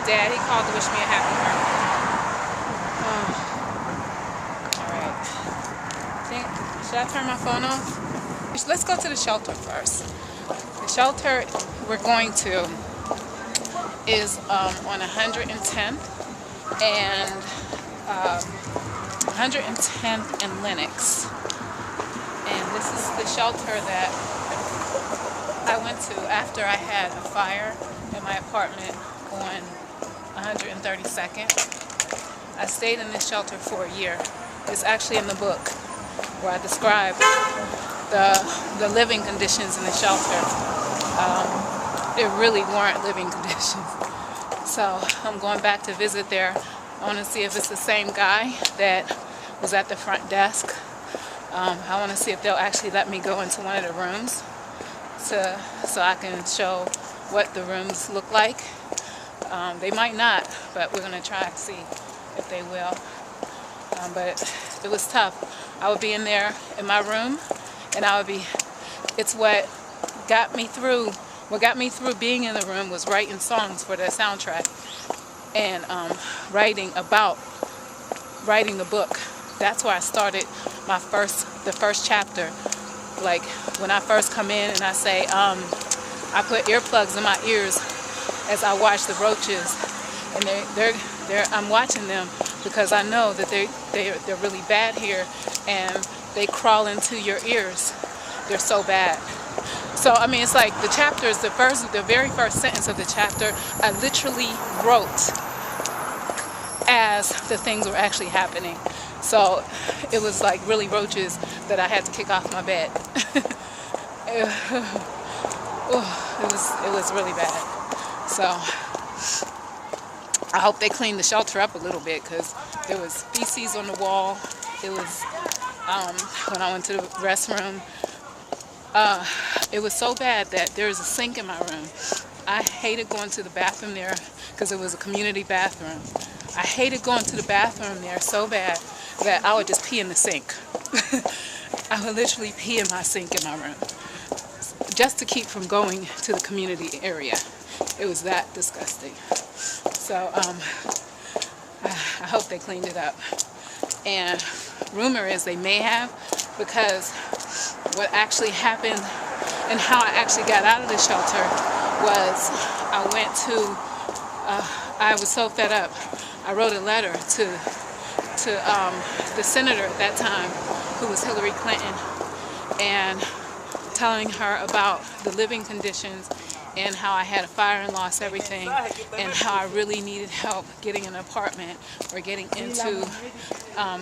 Dad. He called to wish me a happy birthday. Alright. Should I turn my phone off? Let's go to the shelter first. The shelter we're going to is on 110th and 110th and Lenox. And this is the shelter that I went to after I had a fire in my apartment on 132nd. I stayed in this shelter for a year. It's actually in the book where I describe the living conditions in the shelter. It really weren't living conditions. So I'm going back to visit there. I want to see if it's the same guy that was at the front desk. I want to see if they'll actually let me go into one of the rooms so I can show what the rooms look like. They might not, but we're going to try to see if they will. But it was tough. I would be in there in my room, and it's what got me through. What got me through being in the room was writing songs for the soundtrack and writing the book. That's where I started the first chapter. Like when I first come in and I say, I put earplugs in my ears as I watch the roaches, and I'm watching them because I know that they're really bad here, and they crawl into your ears. They're so bad. So I mean, it's like the chapters, the very first sentence of the chapter, I literally wrote as the things were actually happening. So it was like really roaches that I had to kick off my bed. It was really bad. So I hope they cleaned the shelter up a little bit, because there was feces on the wall. It was when I went to the restroom. It was so bad that there was a sink in my room. I hated going to the bathroom there because it was a community bathroom. I hated going to the bathroom there so bad that I would just pee in the sink. I would literally pee in my sink in my room just to keep from going to the community area. It was that disgusting. So I hope they cleaned it up. And rumor is they may have, because what actually happened and how I actually got out of the shelter was I was so fed up. I wrote a letter to the senator at that time, who was Hillary Clinton, and telling her about the living conditions and how I had a fire and lost everything, and how I really needed help getting an apartment or getting into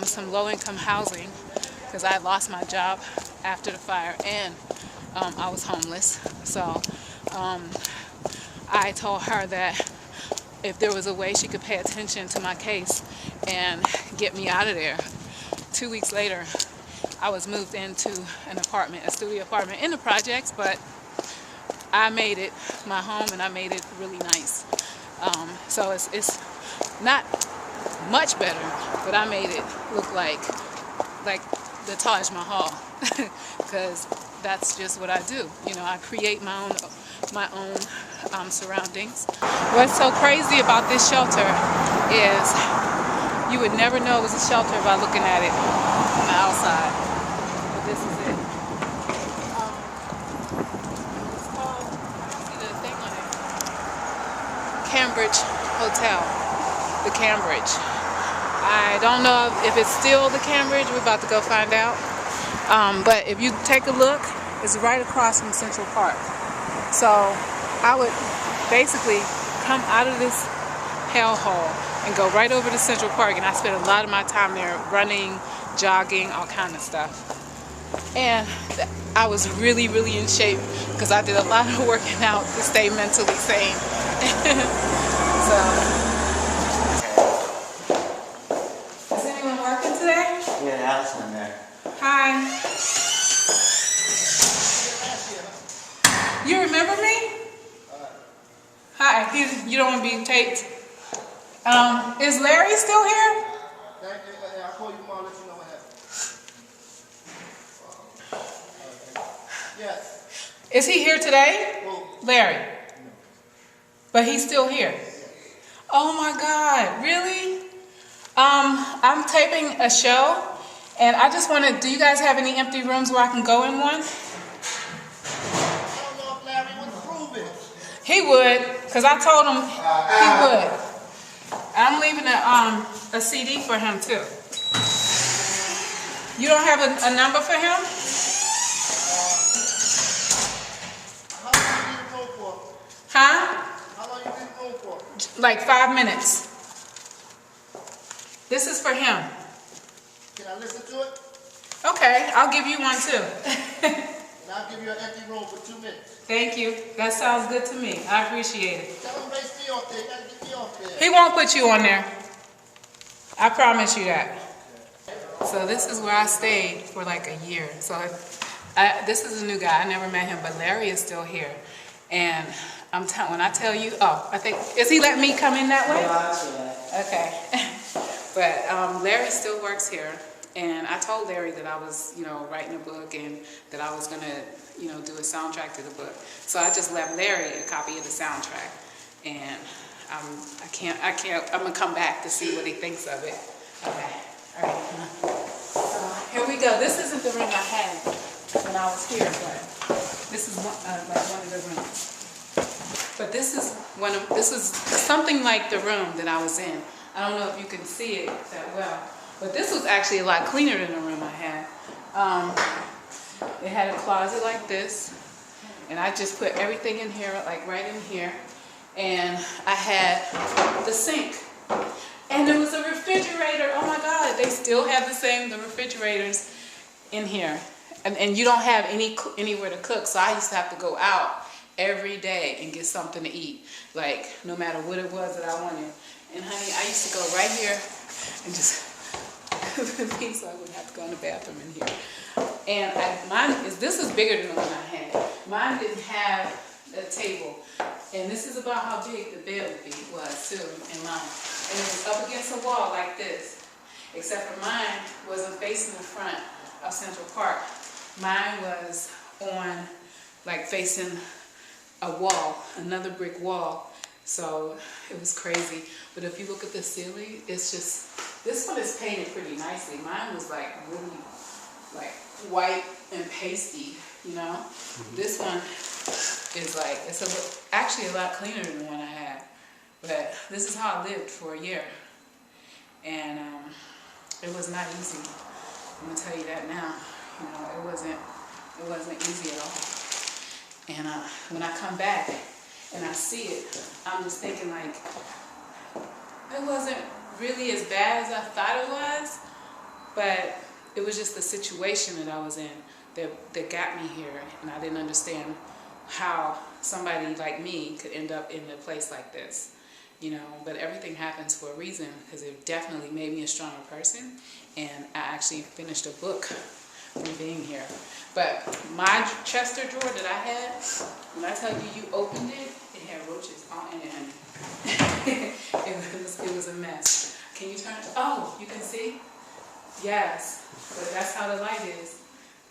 some low-income housing, because I had lost my job after the fire, and I was homeless. So I told her that if there was a way she could pay attention to my case and get me out of there. 2 weeks later, I was moved into an apartment, a studio apartment in the projects, but I made it my home, and I made it really nice. So it's not much better, but I made it look like the Taj Mahal, because that's just what I do. You know, I create my own surroundings. What's so crazy about this shelter is you would never know it was a shelter by looking at it from the outside. But this is it. It's called, see the thing on it, Cambridge Hotel. The Cambridge. I don't know if it's still the Cambridge. We're about to go find out. But if you take a look, it's right across from Central Park. So I would basically come out of this hellhole and go right over to Central Park, and I spent a lot of my time there running, jogging, all kind of stuff. And I was really, really in shape because I did a lot of working out to stay mentally sane. So, is anyone working today? Yeah, Allison there. Hi. You remember me? Hi. You don't want to be taped. Is Larry still here? I'll call you tomorrow and let you know what happened. Yes. Is he here today? Well, Larry. But he's still here. Oh my God, really? I'm taping a show, and I just want to, do you guys have any empty rooms where I can go in one? I don't know if Larry would approve it. He would, because I told him he would. I'm leaving a CD for him too. You don't have a number for him? How long you need a room for? Huh? How long you need a room for? Like 5 minutes. This is for him. Can I listen to it? Okay, I'll give you one too. And I'll give you an empty room for 2 minutes. Thank you. That sounds good to me. I appreciate it. Tell him raise me off there. You gotta get me off there. He won't put you on there. I promise you that. So this is where I stayed for like a year. So this is a new guy. I never met him, but Larry is still here. And when I tell you, I think, is he letting me come in that way? Okay. But Larry still works here. And I told Larry that I was, writing a book and that I was gonna, do a soundtrack to the book. So I just left Larry a copy of the soundtrack. And I'm gonna come back to see what he thinks of it. Okay, all right. Here we go. This isn't the room I had when I was here, but this is one of the rooms. But this is something like the room that I was in. I don't know if you can see it that well, but this was actually a lot cleaner than the room I had. It had a closet like this, and I just put everything in here, like right in here. And I had the sink, and there was a refrigerator. Oh my God, they still have the refrigerators in here, and you don't have anywhere to cook. So I used to have to go out every day and get something to eat, like no matter what it was that I wanted. And honey, I used to go right here and just so I wouldn't have to go in the bathroom in here. And this is bigger than the one I had. Mine didn't have a table. And this is about how big the bed was too in mine. And it was up against a wall like this. Except for mine wasn't facing the front of Central Park. Mine was facing a wall, another brick wall. So it was crazy. But if you look at the ceiling, it's just, this one is painted pretty nicely. Mine was like really like white and pasty, This one is like, it's actually a lot cleaner than the one I had. But this is how I lived for a year. And it was not easy. I'm gonna tell you that now. It wasn't easy at all. And when I come back and I see it, I'm just thinking like, it wasn't really as bad as I thought it was, but it was just the situation that I was in that got me here, and I didn't understand how somebody like me could end up in a place like this, but everything happens for a reason, because it definitely made me a stronger person, and I actually finished a book from being here. But my Chester drawer that I had, when I tell you opened it, it had roaches all in it. It was a mess. Can you turn it? Oh, you can see? Yes, but that's how the light is.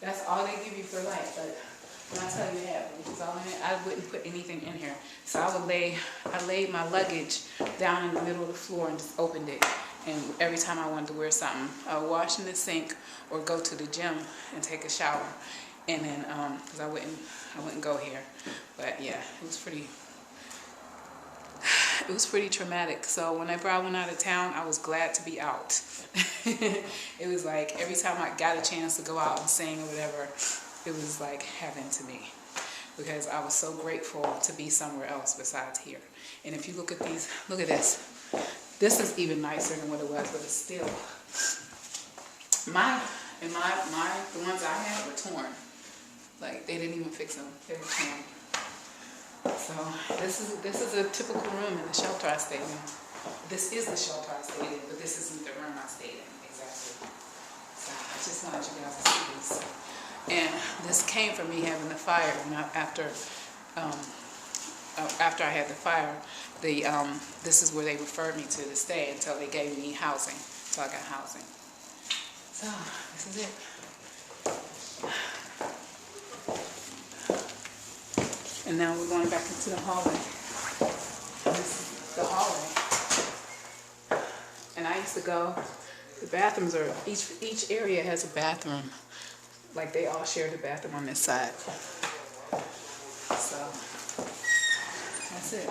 That's all they give you for light. But when I tell you that, which is all in it, I wouldn't put anything in here. So I laid my luggage down in the middle of the floor and just opened it. And every time I wanted to wear something, I would wash in the sink or go to the gym and take a shower. And then, because I wouldn't go here. But yeah, it was pretty traumatic. So whenever I went out of town, I was glad to be out. It was like every time I got a chance to go out and sing or whatever, it was like heaven to me, because I was so grateful to be somewhere else besides here. And if you look at these, look at this. This is even nicer than what it was, but it's still. The ones I had were torn. Like they didn't even fix them. They were torn. So this is a typical room in the shelter I stayed in. This is the shelter I stayed in, but this isn't the room I stayed in exactly. So I just wanted you guys to see this. And this came from me having the fire. After I had the fire, this is where they referred me to stay until they gave me housing. So I got housing. So this is it. And now we're going back into the hallway. This is the hallway. And I used to go, the bathrooms are, each area has a bathroom. Like they all share the bathroom on this side. So, that's it.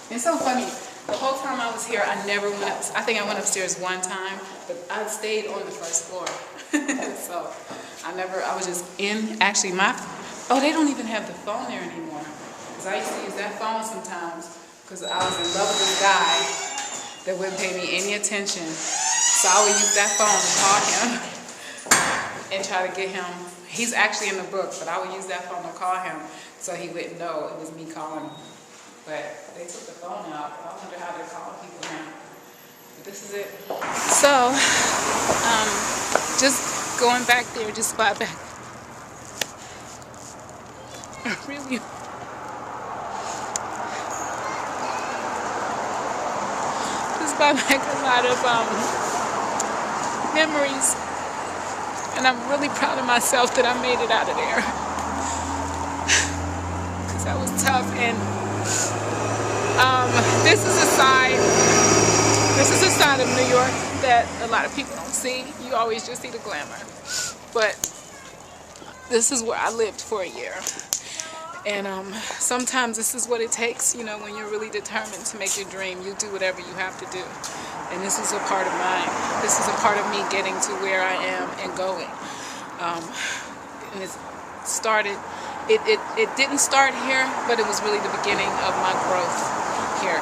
It's so funny. The whole time I was here, I never went up. I think I went upstairs one time, but I stayed on the first floor. So I was just in, actually oh, they don't even have the phone there anymore. Because I used to use that phone sometimes because I was in love with this guy that wouldn't pay me any attention. So I would use that phone to call him and try to get him. He's actually in the book, but I would use that phone to call him so he wouldn't know it was me calling him. But they took the phone out. I wonder how they're calling people now. But this is it. So, just going back there, just by back. Really. Just by back a lot of memories. And I'm really proud of myself that I made it out of there. Because that was tough. And this is a side of New York that a lot of people don't see. You always just see the glamour. But this is where I lived for a year. And sometimes this is what it takes, you know, when you're really determined to make your dream. You do whatever you have to do. And this is a part of mine. This is a part of me getting to where I am and going. And it started, it didn't start here, but it was really the beginning of my growth here.